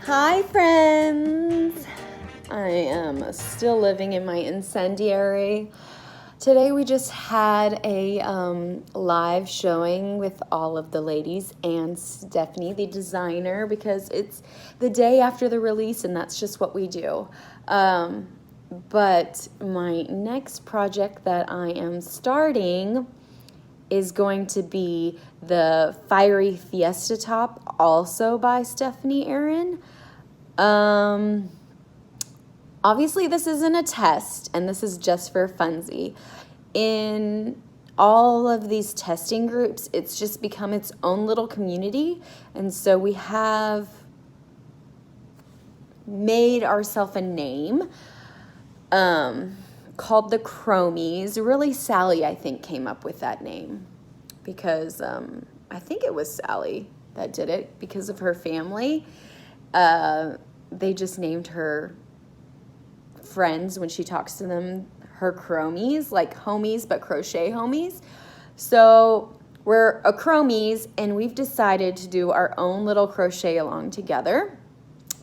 Hi friends! I am still living in my incendiary. Today we just had a live showing with all of the ladies and Stephanie, the designer, because it's the day after the release and that's just what we do. But my next project that I am starting is going to be the Fiery Fiesta top, also by By.Stephanie.Erin. Obviously this isn't a test and this is just for funsie. In all of these testing groups, it's just become its own little community. And so we have made ourselves a name called the Chromies. Really, Sally, I think, came up with that name because I think it was Sally that did it because of her family. They just named her friends when she talks to them her chromies, like homies, but crochet homies. So we're a chromies, and we've decided to do our own little crochet along together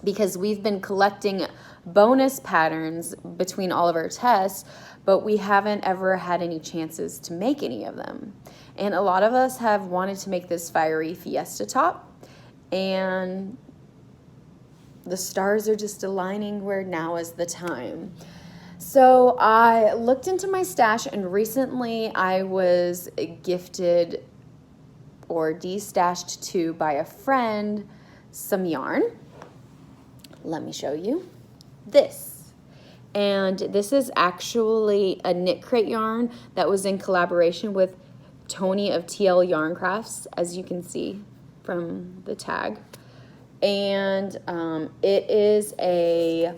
because we've been collecting bonus patterns between all of our tests, but we haven't ever had any chances to make any of them. And a lot of us have wanted to make this Fiery Fiesta top, and the stars are just aligning where now is the time. So I looked into my stash, and recently I was gifted or destashed to by a friend some yarn. Let me show you this. And this is actually a knit crate yarn that was in collaboration with Tony of TL Yarn Crafts, as you can see from the tag. And it is a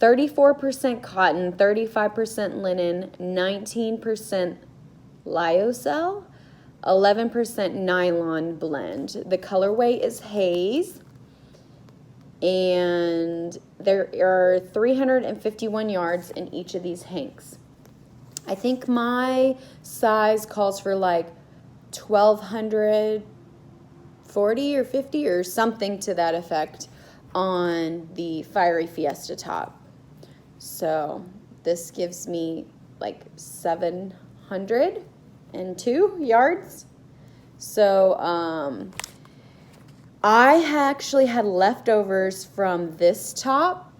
34% cotton, 35% linen, 19% lyocell, 11% nylon blend. The colorway is haze, and there are 351 yards in each of these hanks. I think my size calls for like 1,240 or 50 or something to that effect on the Fiery Fiesta top. So this gives me like 702 yards. So I actually had leftovers from this top,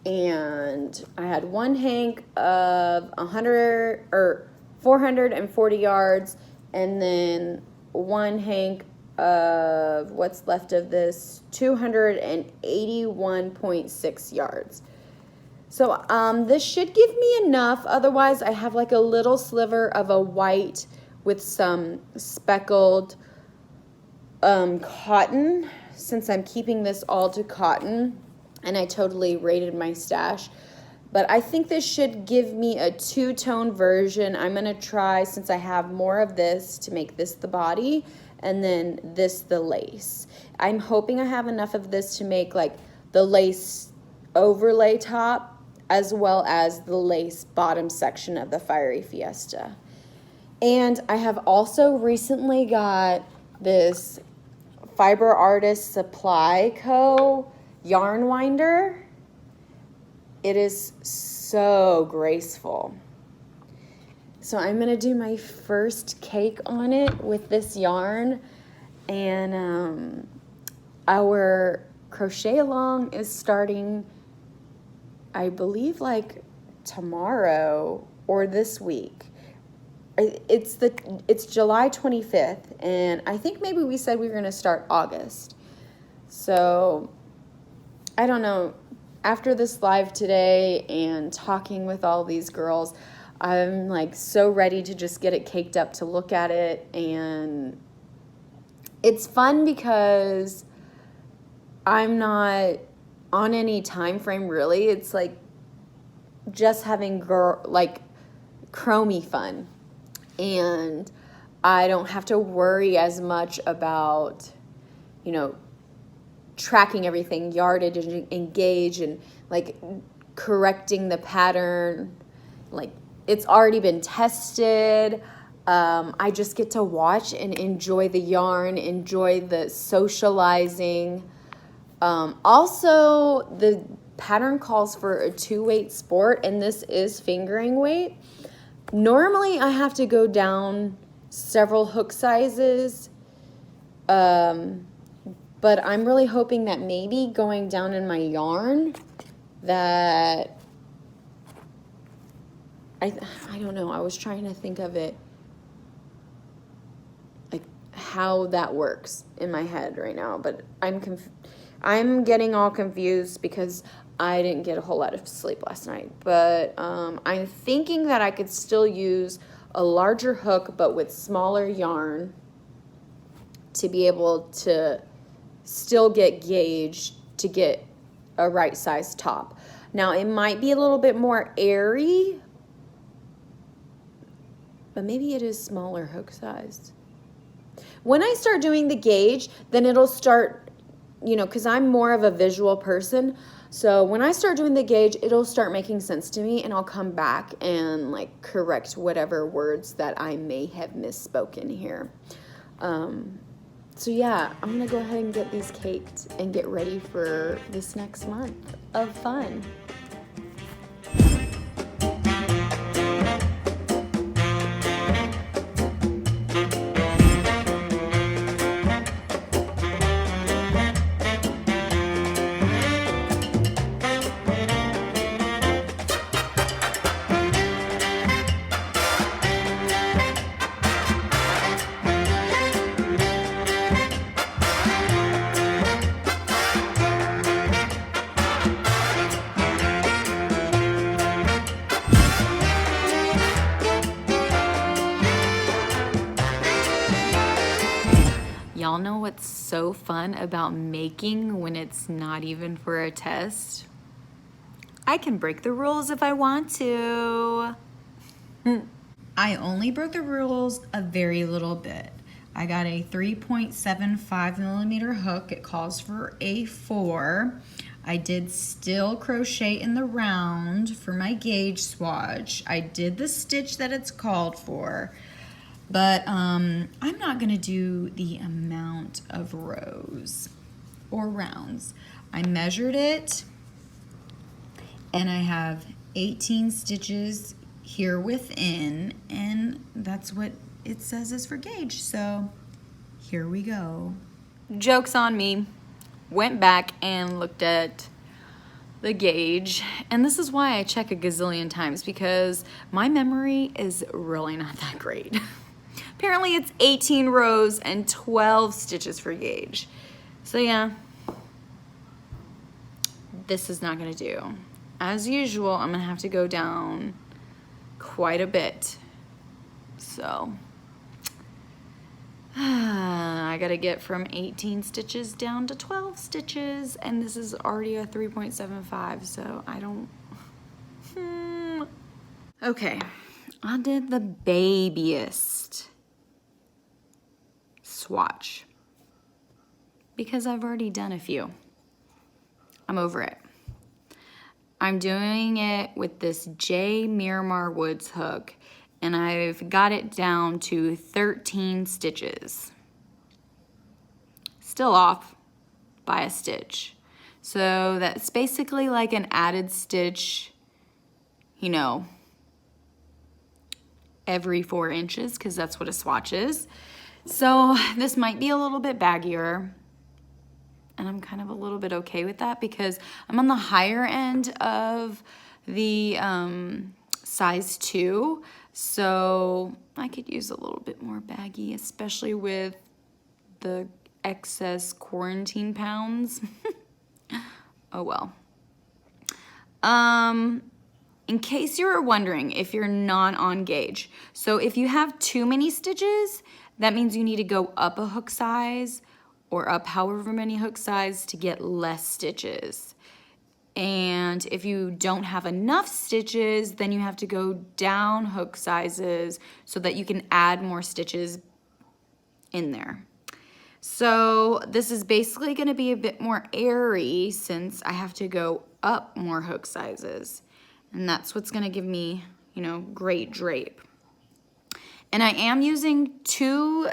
and I had one hank of 100 or 440 yards, and then one hank of what's left of this 281.6 yards. So this should give me enough. Otherwise, I have like a little sliver of a white with some speckled cotton, since I'm keeping this all to cotton, and I totally rated my stash. But I think this should give me a two-tone version. I'm going to try, since I have more of this, to make this the body and then this the lace. I'm hoping I have enough of this to make like the lace overlay top as well as the lace bottom section of the Fiery Fiesta. And I have also recently got this Fiber Artist Supply Co. yarn winder. It is so graceful. So I'm going to do my first cake on it with this yarn. And our crochet along is starting, I believe, like tomorrow or this week. It's July 25th, and I think maybe we said we were going to start August. So I don't know. After this live today and talking with all these girls, I'm like so ready to just get it caked up to look at it. And it's fun because I'm not on any time frame really. It's like just having chromey fun. And I don't have to worry as much about, tracking everything, yardage and gauge, and like correcting the pattern. Like, it's already been tested. I just get to watch and enjoy the yarn, enjoy the socializing. Also, the pattern calls for a 2-weight sport, and this is fingering weight. Normally, I have to go down several hook sizes, but I'm really hoping that maybe going down in my yarn that, I don't know, I was trying to think of it, like how that works in my head right now, but I'm getting all confused because I didn't get a whole lot of sleep last night, but I'm thinking that I could still use a larger hook but with smaller yarn to be able to still get gauged to get a right size top. Now it might be a little bit more airy, but maybe it is smaller hook size. When I start doing the gauge, then it'll start, you know, because I'm more of a visual person. So when I start doing the gauge, it'll start making sense to me, and I'll come back and like correct whatever words that I may have misspoken here. So yeah, I'm gonna go ahead and get these caked and get ready for this next month of fun. Y'all know what's so fun about making when it's not even for a test? I can break the rules if I want to. I only broke the rules a very little bit. I got a 3.75 millimeter hook. It calls for a 4. I did still crochet in the round for my gauge swatch. I did the stitch that it's called for. But I'm not gonna do the amount of rows or rounds. I measured it, and I have 18 stitches here within, and that's what it says is for gauge. So here we go. Joke's on me. Went back and looked at the gauge, and this is why I check a gazillion times, because my memory is really not that great. Apparently it's 18 rows and 12 stitches for gauge. So yeah, this is not gonna do. As usual, I'm gonna have to go down quite a bit. So, I gotta get from 18 stitches down to 12 stitches, and this is already a 3.75, so I don't, Okay, I did the babiest swatch because I've already done a few. I'm over it. I'm doing it with this J. Miramar Woods hook, and I've got it down to 13 stitches. Still off by a stitch. So that's basically like an added stitch, you know, every 4 inches, because that's what a swatch is. So this might be a little bit baggier, and I'm kind of a little bit okay with that because I'm on the higher end of the size 2, so I could use a little bit more baggy, especially with the excess quarantine pounds. Oh well. In case you were wondering if you're not on gauge, so if you have too many stitches, that means you need to go up a hook size or up however many hook size to get less stitches. And if you don't have enough stitches, then you have to go down hook sizes so that you can add more stitches in there. So this is basically gonna be a bit more airy since I have to go up more hook sizes. And that's what's gonna give me, you know, great drape. And I am using 2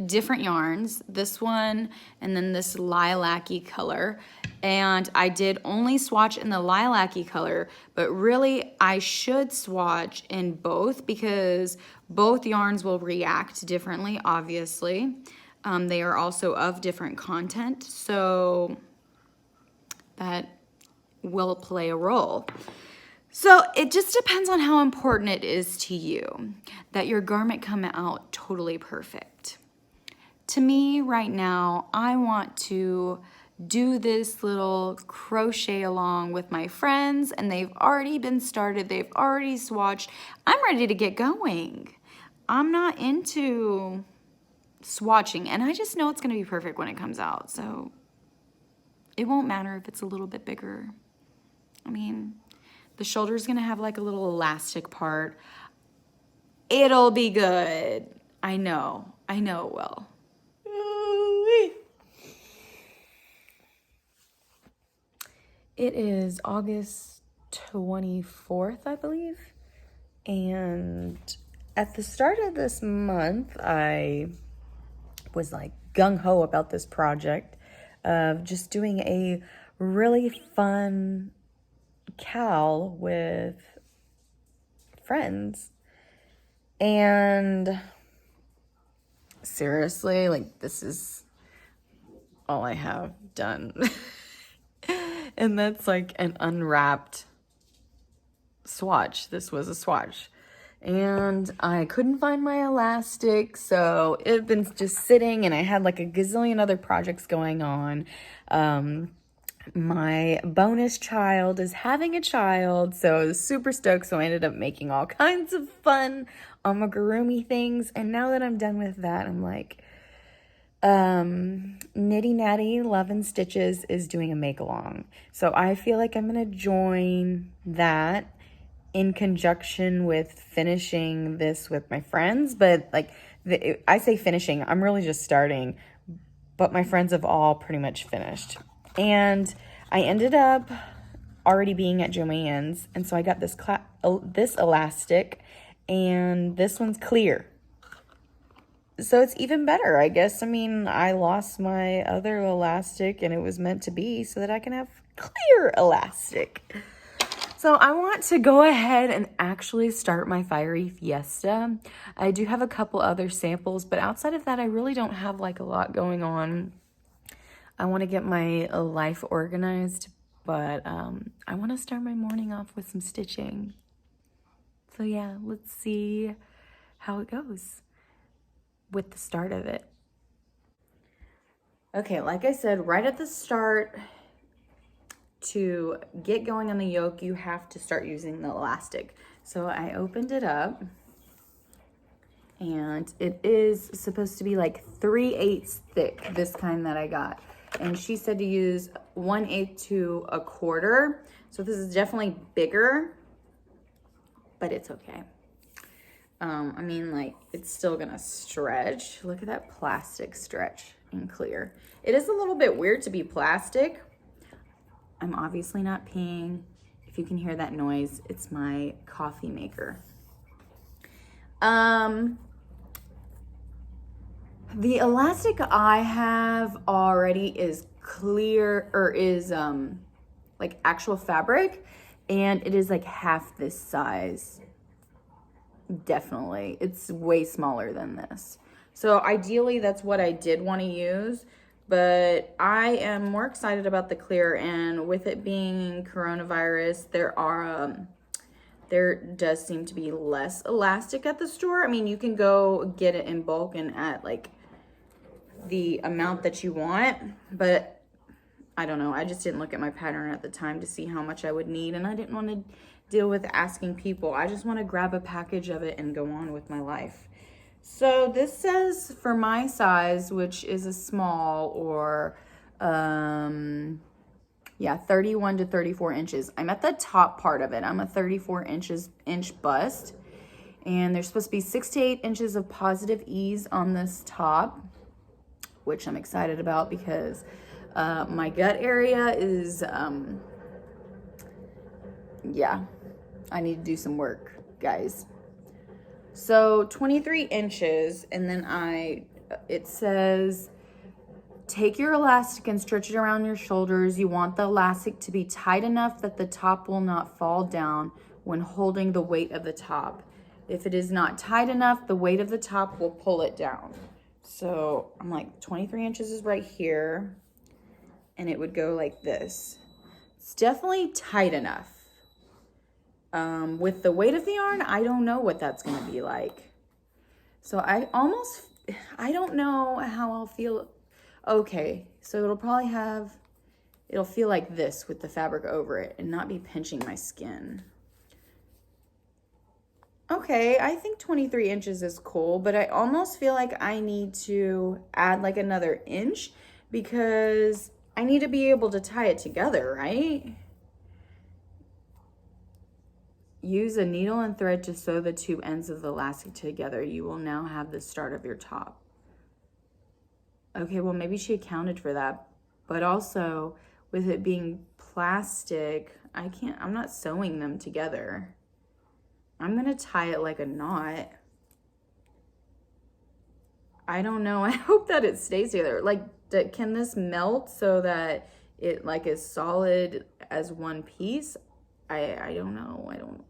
different yarns, this one and then this lilac-y color. And I did only swatch in the lilac-y color, but really I should swatch in both because both yarns will react differently, obviously. They are also of different content, so that will play a role. So it just depends on how important it is to you that your garment come out totally perfect. To me right now, I want to do this little crochet along with my friends, and they've already been started, they've already swatched. I'm ready to get going. I'm not into swatching, and I just know it's gonna be perfect when it comes out, so it won't matter if it's a little bit bigger. I mean, the shoulder's gonna have like a little elastic part. It'll be good. I know it will. It is August 24th, I believe. And at the start of this month, I was like gung-ho about this project of just doing a really fun cowl with friends. And seriously, like, this is all I have done. And that's like an unwrapped swatch. This was a swatch. And I couldn't find my elastic, so it had been just sitting, and I had like a gazillion other projects going on. My bonus child is having a child, so I was super stoked, so I ended up making all kinds of fun amigurumi things, and now that I'm done with that, I'm like, Nitty Natty Love and Stitches is doing a make-along, so I feel like I'm gonna join that in conjunction with finishing this with my friends, but like, I say finishing, I'm really just starting, but my friends have all pretty much finished. And I ended up already being at Joann's, and so I got this this elastic, and this one's clear. So it's even better, I guess. I mean, I lost my other elastic, and it was meant to be so that I can have clear elastic. So I want to go ahead and actually start my Fiery Fiesta. I do have a couple other samples, but outside of that, I really don't have like a lot going on. I want to get my life organized, but I want to start my morning off with some stitching. So yeah, let's see how it goes with the start of it. Okay, like I said, right at the start, to get going on the yoke, you have to start using the elastic. So I opened it up, and it is supposed to be like 3/8 thick, this kind that I got. And she said to use 1/8 to 1/4. So this is definitely bigger, but it's okay. I mean, like, it's still gonna stretch. Look at that plastic stretch and clear. It is a little bit weird to be plastic. I'm obviously not peeing. If you can hear that noise, it's my coffee maker. The elastic I have already is clear, or is like actual fabric, and it is like half this size. Definitely, it's way smaller than this. So ideally that's what I did want to use, but I am more excited about the clear, and with it being coronavirus, there does seem to be less elastic at the store. I mean, you can go get it in bulk and at like the amount that you want, but I don't know. I just didn't look at my pattern at the time to see how much I would need, and I didn't want to deal with asking people. I just want to grab a package of it and go on with my life. So this says for my size, which is a small, or 31 to 34 inches. I'm at the top part of it. I'm a 34 inch bust, and there's supposed to be 6 to 8 inches of positive ease on this top, which I'm excited about because my gut area is, yeah, I need to do some work, guys. So 23 inches, and then it says take your elastic and stretch it around your shoulders. You want the elastic to be tight enough that the top will not fall down when holding the weight of the top. If it is not tight enough, the weight of the top will pull it down. So I'm like 23 inches is right here, and it would go like this. It's definitely tight enough. With the weight of the yarn, I don't know what that's going to be like. So I don't know how I'll feel. Okay, so it'll feel like this with the fabric over it and not be pinching my skin. Okay, I think 23 inches is cool, but I almost feel like I need to add like another inch because I need to be able to tie it together, right? Use a needle and thread to sew the two ends of the elastic together. You will now have the start of your top. Okay, well, maybe she accounted for that, but also with it being plastic, I'm not sewing them together. I'm gonna tie it like a knot. I don't know. I hope that it stays together. Like, can this melt so that it like is solid as one piece? I don't know.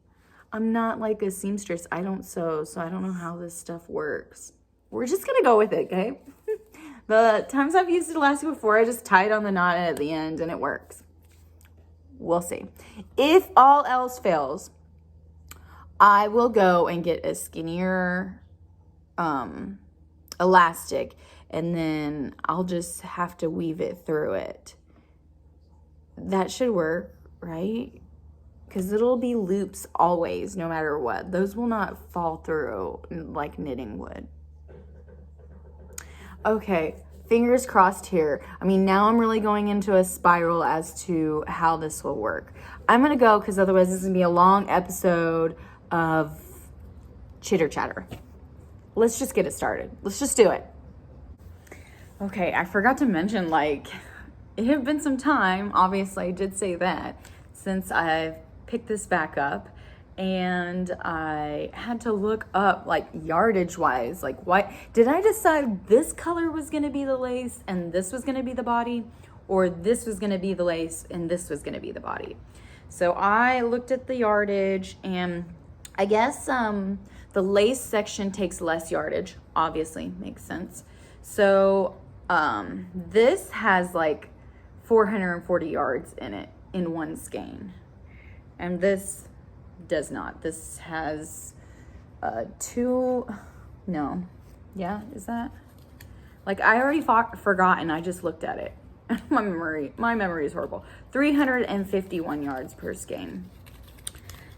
I'm not like a seamstress. I don't sew, so I don't know how this stuff works. We're just gonna go with it, okay? The times I've used elastic before, I just tie it on the knot at the end and it works. We'll see. If all else fails, I will go and get a skinnier elastic, and then I'll just have to weave it through it. That should work, right? Because it'll be loops always, no matter what. Those will not fall through like knitting would. Okay, fingers crossed here. I mean, now I'm really going into a spiral as to how this will work. I'm gonna go because otherwise this is gonna be a long episode of chitter chatter. Let's just get it started. Let's just do it. Okay, I forgot to mention, like, it had been some time, obviously I did say that, since I've picked this back up, and I had to look up like yardage wise, like what did I decide this color was going to be the lace and this was going to be the body, or this was going to be the lace and this was going to be the body. So I looked at the yardage, and I guess the lace section takes less yardage, obviously makes sense. So this has like 440 yards in it in one skein. And this does not. This has is that? Like, I already forgotten. I just looked at it. My memory is horrible. 351 yards per skein.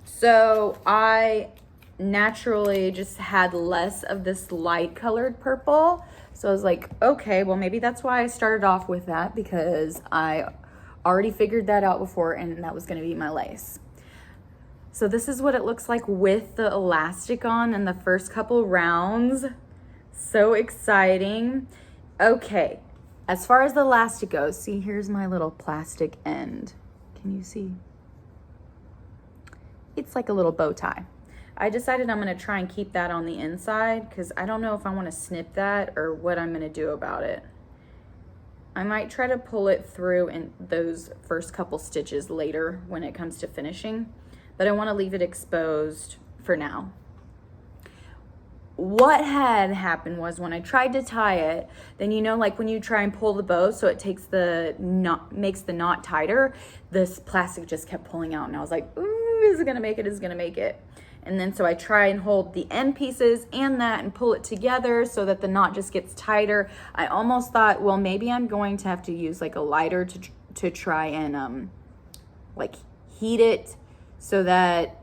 So I naturally just had less of this light colored purple. So I was like, okay, well, maybe that's why I started off with that, because I already figured that out before, and that was going to be my lace. So this is what it looks like with the elastic on in the first couple rounds. So exciting. Okay, as far as the elastic goes, see, here's my little plastic end. Can you see? It's like a little bow tie. I decided I'm going to try and keep that on the inside because I don't know if I want to snip that or what I'm going to do about it. I might try to pull it through in those first couple stitches later when it comes to finishing, but I want to leave it exposed for now. What had happened was when I tried to tie it, then like when you try and pull the bow so it makes the knot tighter, this plastic just kept pulling out, and I was like, ooh, is it gonna make it? Is it gonna make it? And then so I try and hold the end pieces and that and pull it together so that the knot just gets tighter. I almost thought, well, maybe I'm going to have to use like a lighter to try and like heat it so that,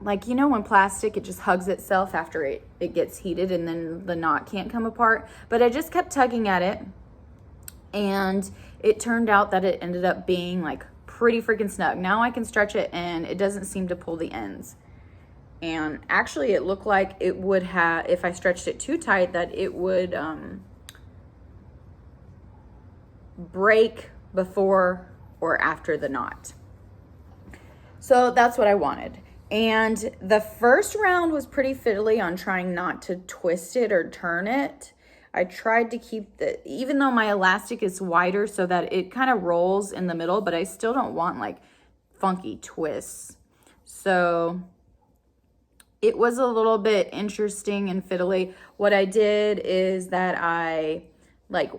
like, when plastic, it just hugs itself after it gets heated and then the knot can't come apart. But I just kept tugging at it, and it turned out that it ended up being like pretty freaking snug. Now I can stretch it and it doesn't seem to pull the ends. And actually it looked like it would have, if I stretched it too tight, that it would break before or after the knot. So that's what I wanted. And the first round was pretty fiddly on trying not to twist it or turn it. I tried to keep even though my elastic is wider so that it kind of rolls in the middle, but I still don't want like funky twists. So it was a little bit interesting and fiddly. What I did is that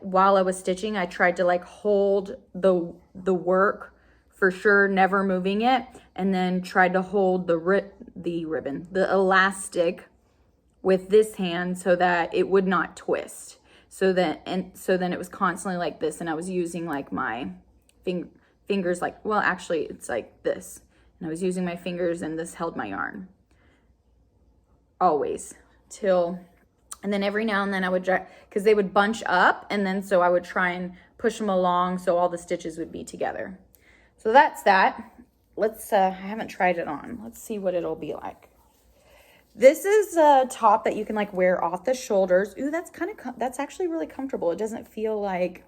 while I was stitching, I tried to like hold the work for sure, never moving it, and then tried to hold the elastic with this hand so that it would not twist. So then it was constantly like this, and I was using like my fingers like, well, actually it's like this. And I was using my fingers and this held my yarn. Always and then every now and then I would try, because they would bunch up, and then so I would try and push them along so all the stitches would be together. So that's that. Let's I haven't tried it on. Let's see what it'll be like. This is a top that you can like wear off the shoulders. Ooh, that's actually really comfortable. It doesn't feels like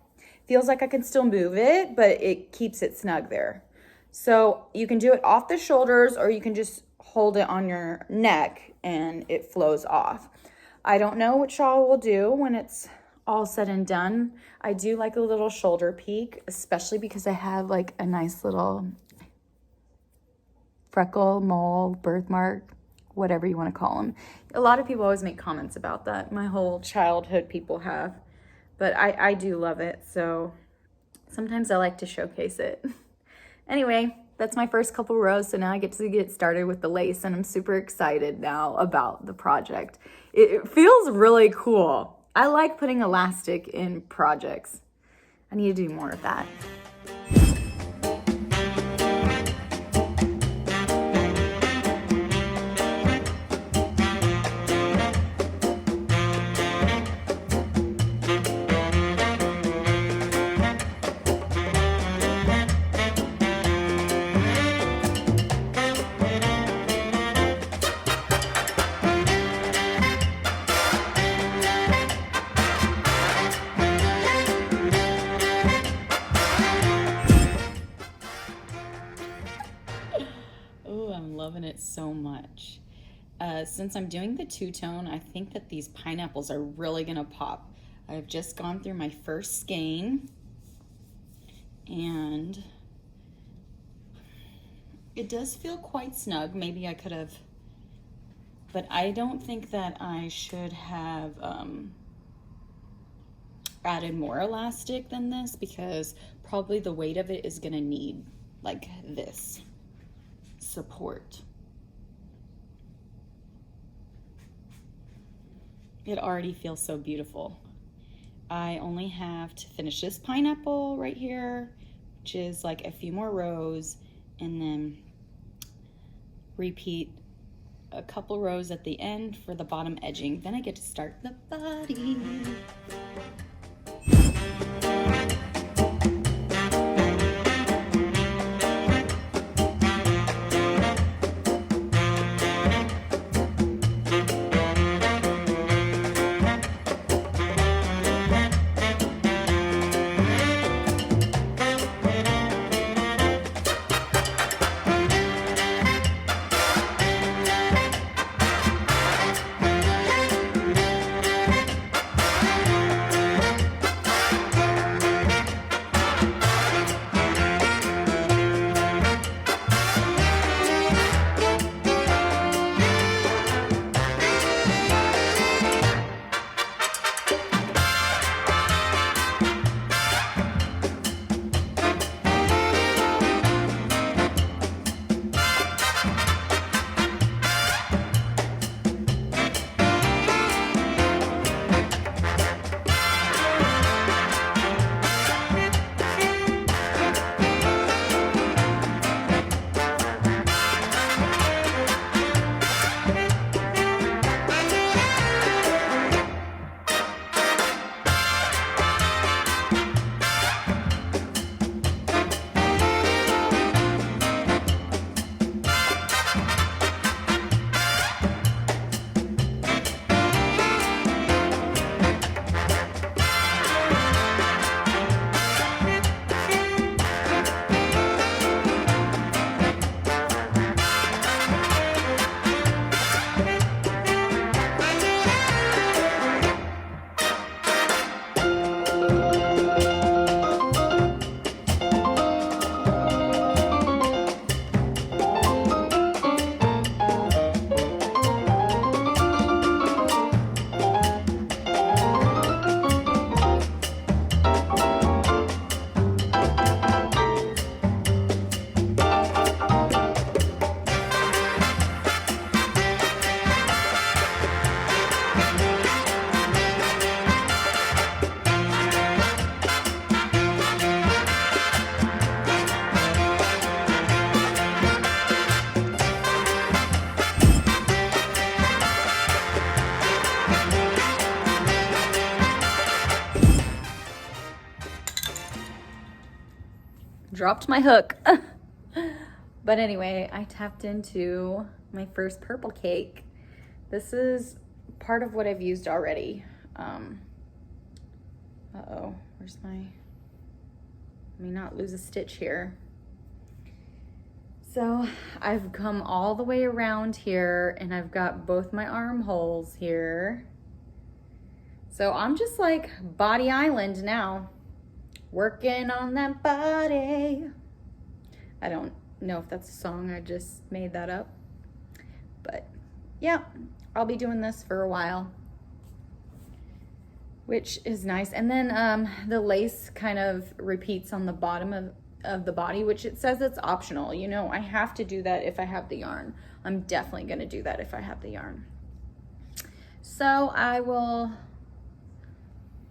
I can still move it, but it keeps it snug there. So you can do it off the shoulders, or you can just hold it on your neck and it flows off. I don't know what shawl will do when it's all said and done. I do like a little shoulder peak, especially because I have like a nice little freckle, mole, birthmark, whatever you want to call them. A lot of people always make comments about that. My whole childhood people have, but I do love it. So sometimes I like to showcase it. Anyway, that's my first couple rows, so now I get to get started with the lace, and I'm super excited now about the project. It feels really cool. I like putting elastic in projects. I need to do more of that. Loving it so much. Since I'm doing the two-tone, I think that these pineapples are really gonna pop. I've just gone through my first skein, and it does feel quite snug. Maybe I could have, but I don't think that I should have added more elastic than this, because probably the weight of it is gonna need like this support. It already feels so beautiful. I only have to finish this pineapple right here, which is like a few more rows, and then repeat a couple rows at the end for the bottom edging. Then I get to start the body. dropped my hook. But anyway, I tapped into my first purple cake. This is part of what I've used already. Uh-oh, where's my, let me not lose a stitch here. So I've come all the way around here and I've got both my armholes here. So I'm just like Body Island now, working on that body. I don't know if that's a song, I just made that up. But yeah, I'll be doing this for a while, which is nice. And then the lace kind of repeats on the bottom of the body, which it says it's optional. You know, I have to do that if I have the yarn. I'm definitely gonna do that if I have the yarn. So I will,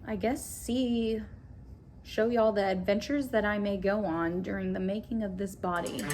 I guess, show y'all the adventures that I may go on during the making of this body.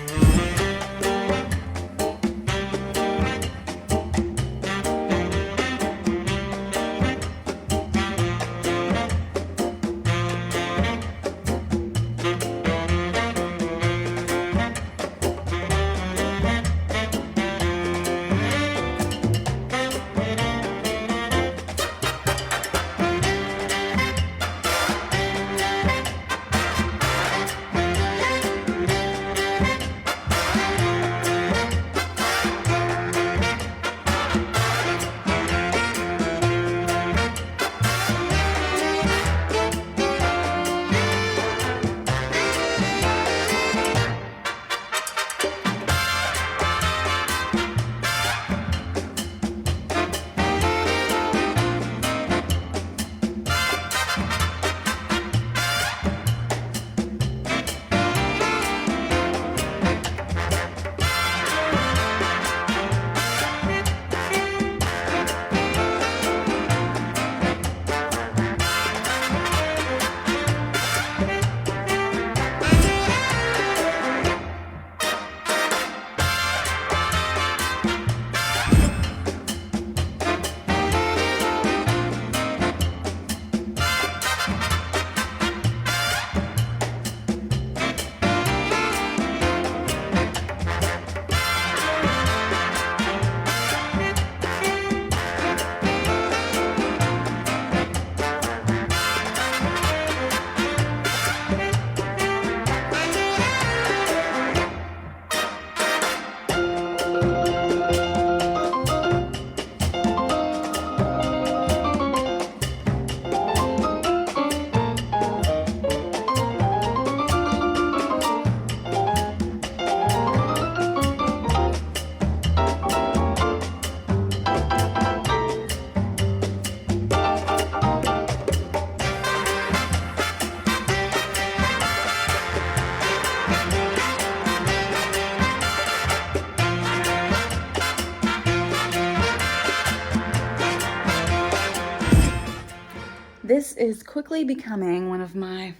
This is quickly becoming one of my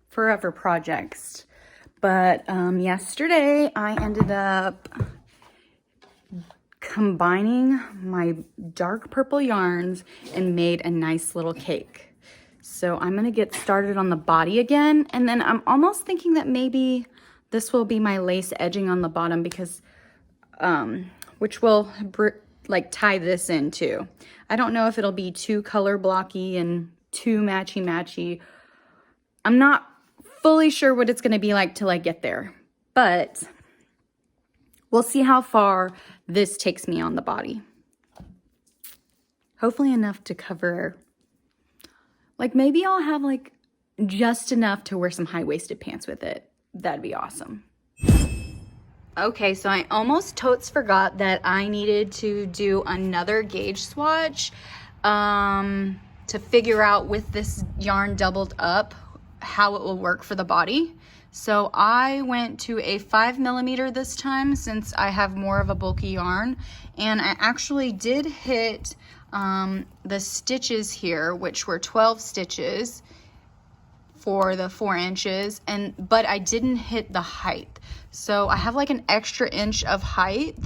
forever projects. But yesterday I ended up combining my dark purple yarns and made a nice little cake. So I'm gonna get started on the body again, and then I'm almost thinking that maybe this will be my lace edging on the bottom, because which will like tie this in too. I don't know if it'll be too color blocky and too matchy. I'm not fully sure what it's gonna be like till I get there, but we'll see how far this takes me on the body. Hopefully enough to cover, like maybe I'll have like just enough to wear some high-waisted pants with it. That'd be awesome. Okay, so I almost totes forgot that I needed to do another gauge swatch to figure out with this yarn doubled up how it will work for the body. So I went to a 5mm this time since I have more of a bulky yarn, and I actually did hit the stitches here, which were 12 stitches for the 4 inches, but I didn't hit the height. So I have like an extra inch of height,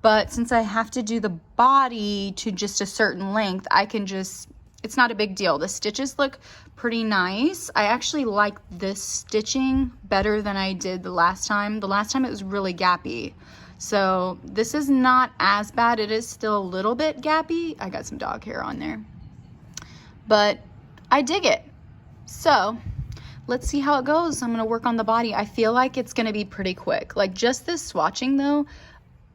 but since I have to do the body to just a certain length, I can just it's not a big deal. The stitches look pretty nice. I actually like this stitching better than I did the last time. The last time it was really gappy. So this is not as bad. It is still a little bit gappy. I got some dog hair on there. But I dig it. So let's see how it goes. I'm gonna work on the body. I feel like it's gonna be pretty quick. Like just this swatching though,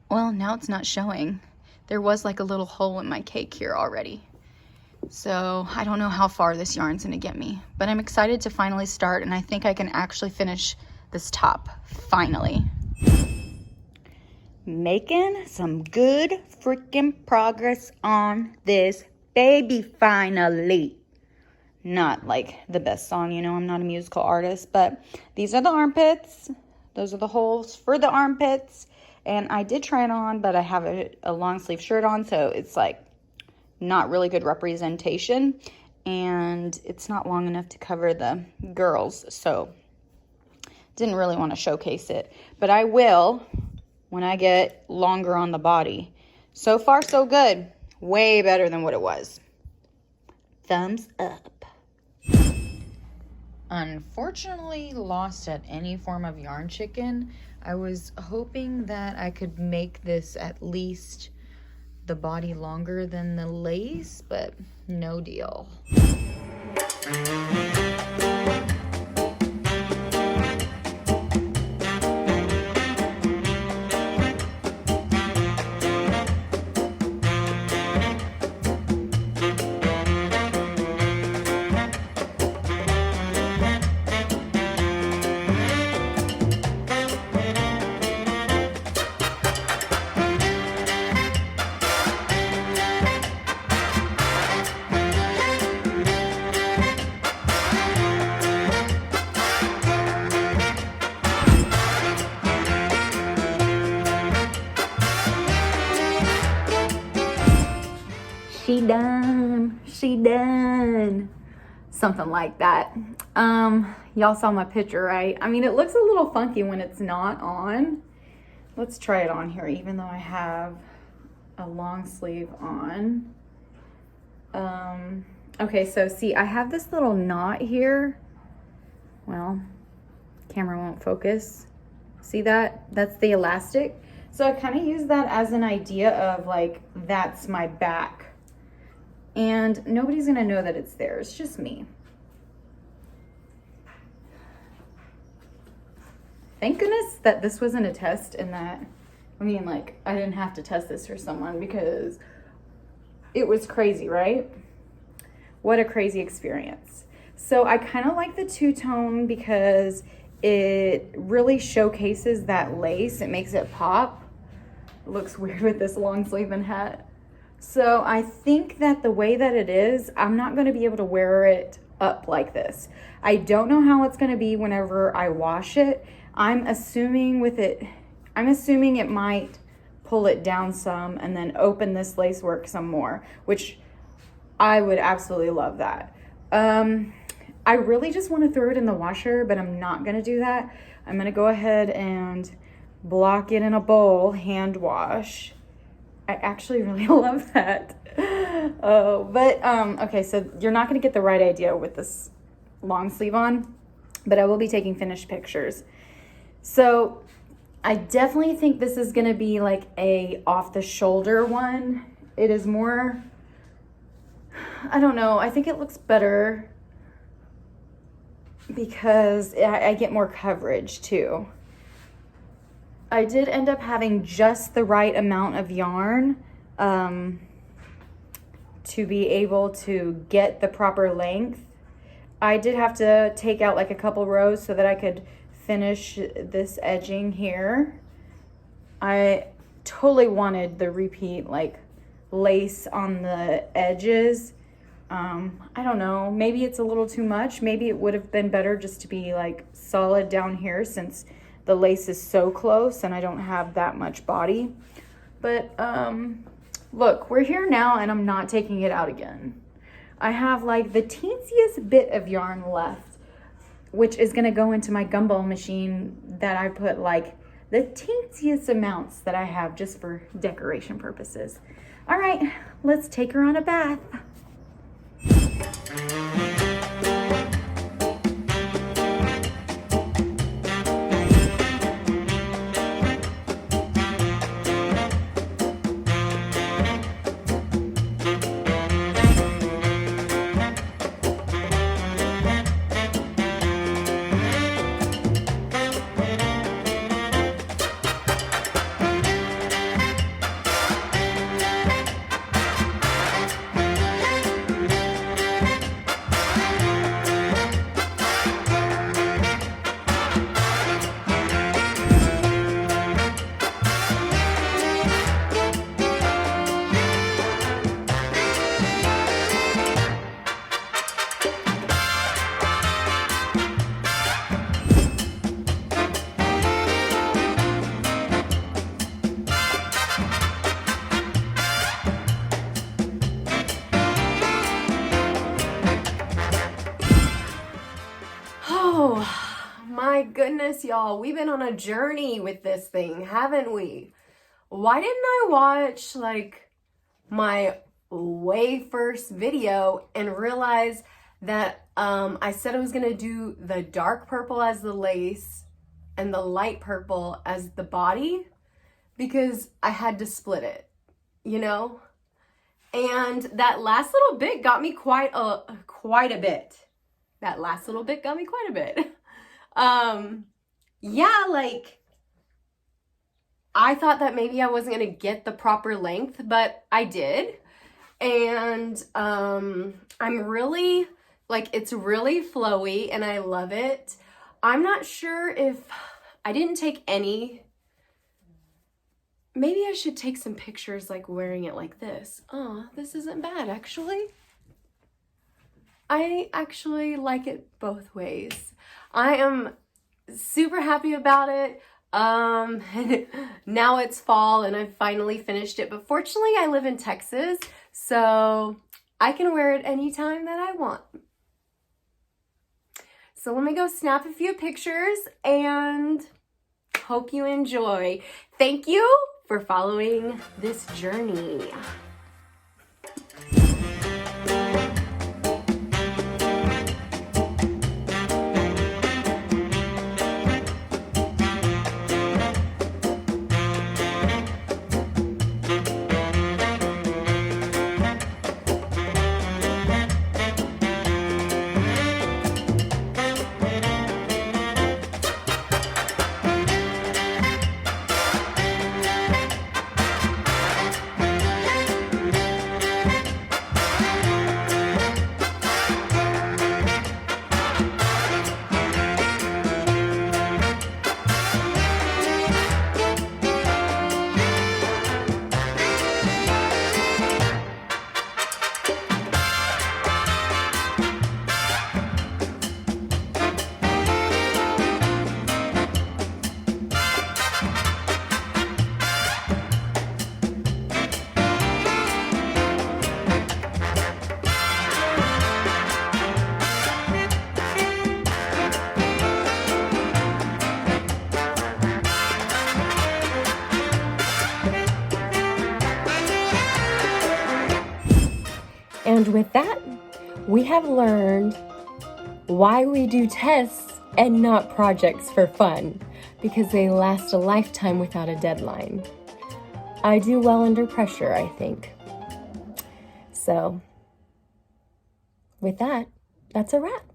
well, now it's not showing. There was like a little hole in my cake here already. So I don't know how far this yarn's gonna get me, but I'm excited to finally start, and I think I can actually finish this top, finally. Making some good freaking progress on this baby finally. Not like the best song, you know, I'm not a musical artist, but these are the armpits. Those are the holes for the armpits. And I did try it on, but I have a long sleeve shirt on, so it's like not really good representation. And it's not long enough to cover the girls, so didn't really want to showcase it. But I will when I get longer on the body. So far, so good. Way better than what it was. Thumbs up. Unfortunately, lost at any form of yarn chicken. I was hoping that I could make this at least the body longer than the lace, but no deal. She done. Something like that. Y'all saw my picture, right? I mean, it looks a little funky when it's not on. Let's try it on here, even though I have a long sleeve on. Okay, so see, I have this little knot here. Well, camera won't focus. See that? That's the elastic. So I kind of use that as an idea of like, that's my back. And nobody's gonna know that it's there. It's just me. Thank goodness that this wasn't a test and that, I mean, like, I didn't have to test this for someone because it was crazy, right? What a crazy experience. So I kind of like the two-tone because it really showcases that lace. It makes it pop. It looks weird with this long sleeve and hat. So I think that the way that it is, I'm not going to be able to wear it up like this. I don't know how it's going to be whenever I wash it. I'm assuming it might pull it down some and then open this lace work some more, which I would absolutely love that. I really just want to throw it in the washer, but I'm not going to do that. I'm going to go ahead and block it in a bowl, hand wash. I actually really love that. Okay, so you're not going to get the right idea with this long sleeve on, but I will be taking finished pictures. So I definitely think this is going to be like a off the shoulder one. It is more, I don't know, I think it looks better because I get more coverage too. I did end up having just the right amount of yarn to be able to get the proper length. I did have to take out like a couple rows so that I could finish this edging here. I totally wanted the repeat like lace on the edges. I don't know, maybe it's a little too much. Maybe it would have been better just to be like solid down here since the lace is so close and I don't have that much body. But look, we're here now and I'm not taking it out again. I have like the teensiest bit of yarn left, which is gonna go into my gumball machine that I put like the teensiest amounts that I have just for decoration purposes. All right, let's take her on a bath. Oh, my goodness, y'all. We've been on a journey with this thing, haven't we? Why didn't I watch, like, my way first video and realize that I said I was going to do the dark purple as the lace and the light purple as the body? Because I had to split it, you know? And that last little bit got me quite a bit. That last little bit got me quite a bit. Yeah, like, I thought that maybe I wasn't gonna get the proper length, but I did. And I'm really, like, it's really flowy and I love it. I'm not sure if I didn't take any. Maybe I should take some pictures, like, wearing it like this. Oh, this isn't bad, actually. I actually like it both ways. I am super happy about it. Now it's fall and I've finally finished it, but fortunately I live in Texas, so I can wear it anytime that I want. So let me go snap a few pictures and hope you enjoy. Thank you for following this journey. And with that, we have learned why we do tests and not projects for fun, because they last a lifetime without a deadline. I do well under pressure, I think. So, with that, that's a wrap.